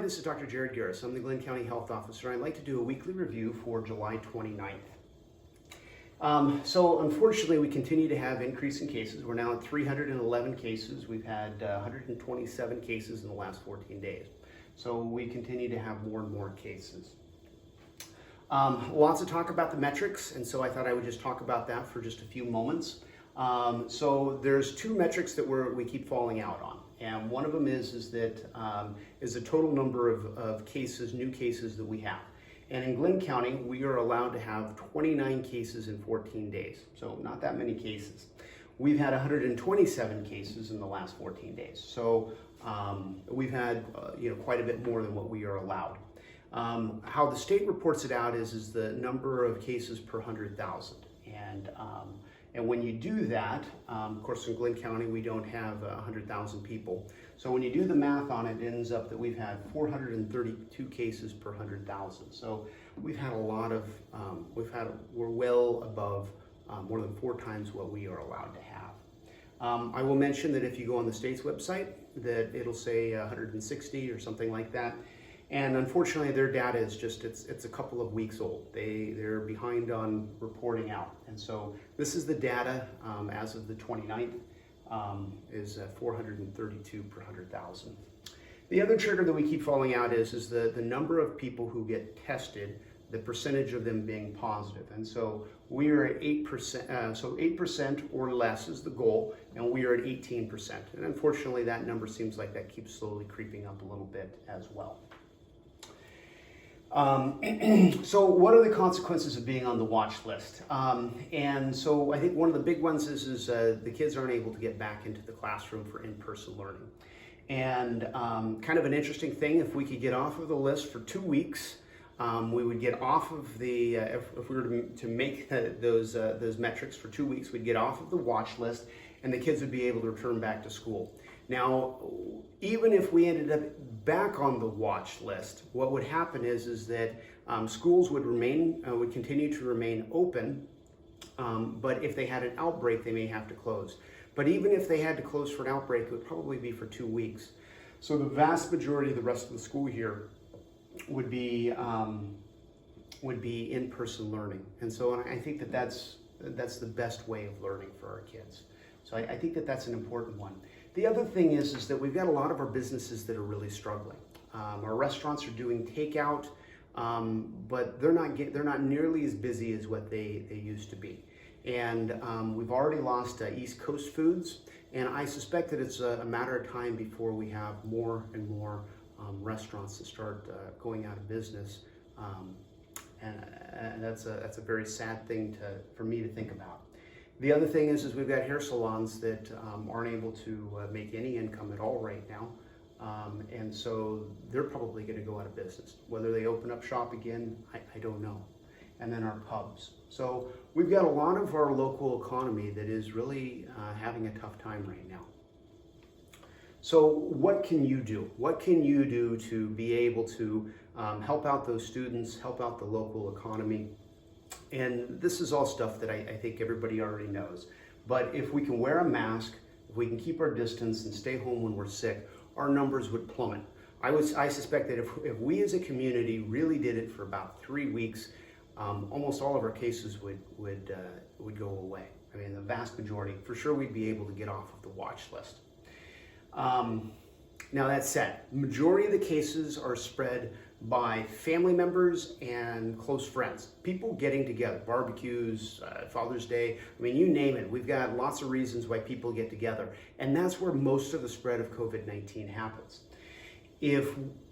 this is Dr. Jared Garris. I'm the Glenn County Health Officer. I'd like to do a weekly review for July 29th. So unfortunately, we continue to have increasing cases. We're now at 311 cases. We've had 127 cases in the last 14 days. So we continue to have more and more cases. Lots of talk about the metrics, and so I thought I would just talk about that for just a few moments. So there's two metrics that we keep falling out on. And one of them is the total number of cases, new cases that we have. And in Glenn County, we are allowed to have 29 cases in 14 days. So not that many cases. We've had 127 cases in the last 14 days. So we've had quite a bit more than what we are allowed. How the state reports it out is the number of cases per 100,000. And when you do that, of course in Glenn County we don't have 100,000 people. So when you do the math on it, it ends up that we've had 432 cases per 100,000. So we've had a lot of, we're well above more than 4 times what we are allowed to have. I will mention that if you go on the state's website, that it'll say 160 or something like that. And unfortunately, their data is it's a couple of weeks old. They're behind on reporting out. And so this is the data as of the 29th, is 432 per 100,000. The other trigger that we keep falling out is the number of people who get tested, the percentage of them being positive. And so we are at 8%, so 8% or less is the goal, and we are at 18%. And unfortunately, that number seems like that keeps slowly creeping up a little bit as well. So what are the consequences of being on the watch list? And so I think one of the big ones is the kids aren't able to get back into the classroom for in-person learning. And kind of an interesting thing, if we could get off of the list for 2 weeks, we would get off of the, if we were to make those metrics for 2 weeks, we'd get off of the watch list and the kids would be able to return back to school. Now, even if we ended up back on the watch list, what would happen is that schools would continue to remain open, but if they had an outbreak, they may have to close. But even if they had to close for an outbreak, it would probably be for 2 weeks. So the vast majority of the rest of the school year would be in-person learning. And so I think that's the best way of learning for our kids. So I think that's an important one. The other thing is that we've got a lot of our businesses that are really struggling. Our restaurants are doing takeout, but they're not nearly as busy as what they used to be. And we've already lost East Coast Foods, and I suspect that it's a matter of time before we have more and more restaurants that start going out of business. And that's a very sad thing for me to think about. The other thing is we've got hair salons that aren't able to make any income at all right now. And so they're probably going to go out of business. Whether they open up shop again, I don't know. And then our pubs. So we've got a lot of our local economy that is really having a tough time right now. So what can you do? What can you do to be able to help out those students, help out the local economy? And this is all stuff that I think everybody already knows. But if we can wear a mask, if we can keep our distance and stay home when we're sick, our numbers would plummet. I suspect that if we as a community really did it for about 3 weeks, almost all of our cases would go away. I mean, the vast majority. For sure, we'd be able to get off of the watch list. Now that said, majority of the cases are spread by family members and close friends. People getting together, barbecues, Father's Day, I mean, you name it. We've got lots of reasons why people get together. And that's where most of the spread of COVID-19 happens.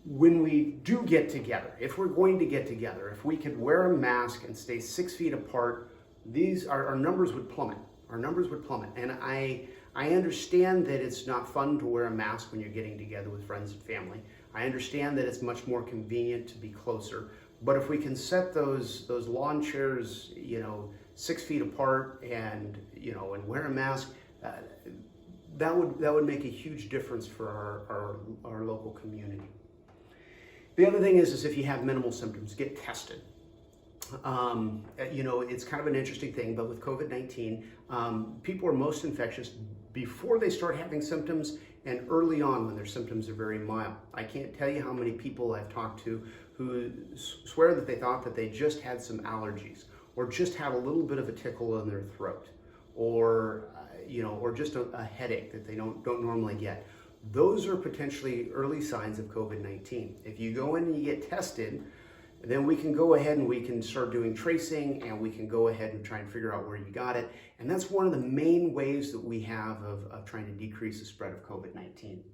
When we do get together, if we're going to get together, if we could wear a mask and stay 6 feet apart, our numbers would plummet. Our numbers would plummet. And I understand that it's not fun to wear a mask when you're getting together with friends and family. I understand that it's much more convenient to be closer. But if we can set those lawn chairs, 6 feet apart and wear a mask, that would make a huge difference for our local community. The other thing is if you have minimal symptoms, get tested. It's kind of an interesting thing, but with COVID-19, People are most infectious before they start having symptoms and early on when their symptoms are very mild. I can't tell you how many people I've talked to who swear that they thought that they just had some allergies or just had a little bit of a tickle in their throat or or just a headache that they don't normally get. Those are potentially early signs of COVID-19. If you go in and you get tested, then we can go ahead and we can start doing tracing, and we can go ahead and try and figure out where you got it. And that's one of the main ways that we have of trying to decrease the spread of COVID-19.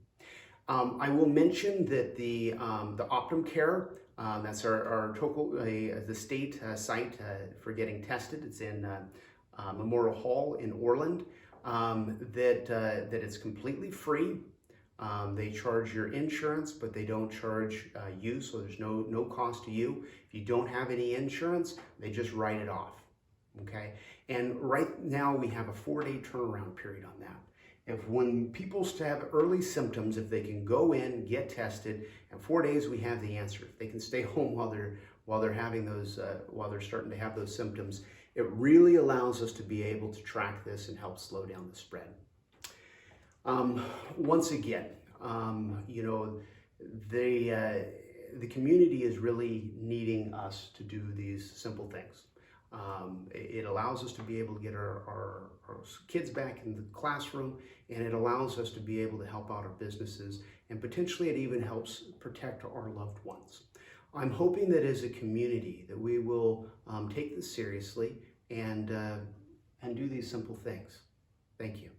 I will mention that the Optum Care, that's our the state site for getting tested. It's in Memorial Hall in Orland. That it's completely free. They charge your insurance, but they don't charge you, so there's no cost to you. If you don't have any insurance, they just write it off, okay? And right now we have a 4-day turnaround period on that. When people have early symptoms, if they can go in, get tested, in 4 days we have the answer. If they can stay home while they're having those, while they're starting to have those symptoms, it really allows us to be able to track this and help slow down the spread. Once again, the community is really needing us to do these simple things. It allows us to be able to get our kids back in the classroom, and it allows us to be able to help out our businesses, and potentially it even helps protect our loved ones. I'm hoping that as a community that we will take this seriously and do these simple things. Thank you.